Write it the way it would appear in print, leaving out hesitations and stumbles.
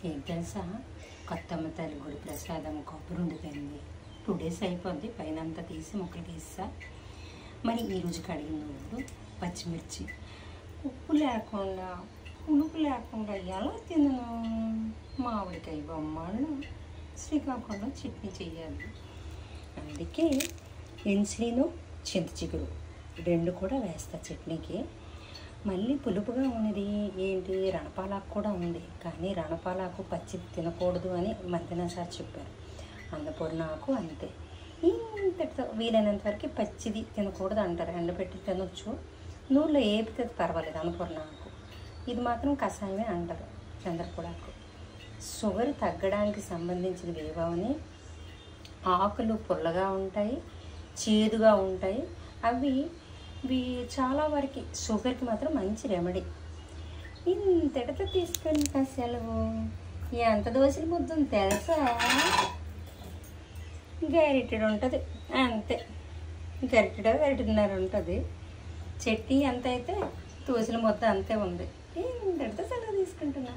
ఏం తెలుసా, కొత్తమ్మ తల్లి గుడి ప్రసాదం కొబ్బరి ఉండిపోయింది. 2 days అయిపోద్ది. పైన అంతా తీసి మొక్కలకి ఇస్తా. మరి ఈరోజు కడిగిన నువ్వులు, పచ్చిమిర్చి, ఉప్పు లేకుండా పులుపు లేకుండా ఎలా తినను? మామిడికాయ బొమ్మలు శ్రీకాకుళం చట్నీ చేయాలి. అందుకే ఎన్సీను చింత చిగురు 2 కూడా వేస్తా చట్నీకి. మళ్ళీ పులుపుగా ఉన్నది ఏంటి, రణపాలాకు కూడా ఉంది. కానీ రణపాలాకు పచ్చిది తినకూడదు అని మధ్యాహ్న సార్ చెప్పారు. అన్నపూర్ణాకు అంతే. ఇంతటితో వీలైనంత వరకు పచ్చిది తినకూడదు అంటారు. ఎండబెట్టి తినొచ్చు, నూనెలో ఏపితే పర్వాలేదు. అన్నపూర్ణాకు ఇది మాత్రం కషాయమే అంటారు. చంద్రపూడాకు షుగర్ తగ్గడానికి సంబంధించినవి ఏవని. ఆకులు పుల్లగా ఉంటాయి, చేదుగా ఉంటాయి. అవి చాలా వరకు షుగర్కి మాత్రం మంచి రెమెడీ. ఇంతటితో తీసుకొని సెలవు. ఎంత దోశల ముద్ద తెలుసా? గరిటెడు ఉంటుంది అంతే. గరిటెన్నర ఉంటుంది. చట్నీ ఎంత అయితే దోశల ముద్ద అంతే ఉంది. ఇంతటితో సెలవు తీసుకుంటున్నా.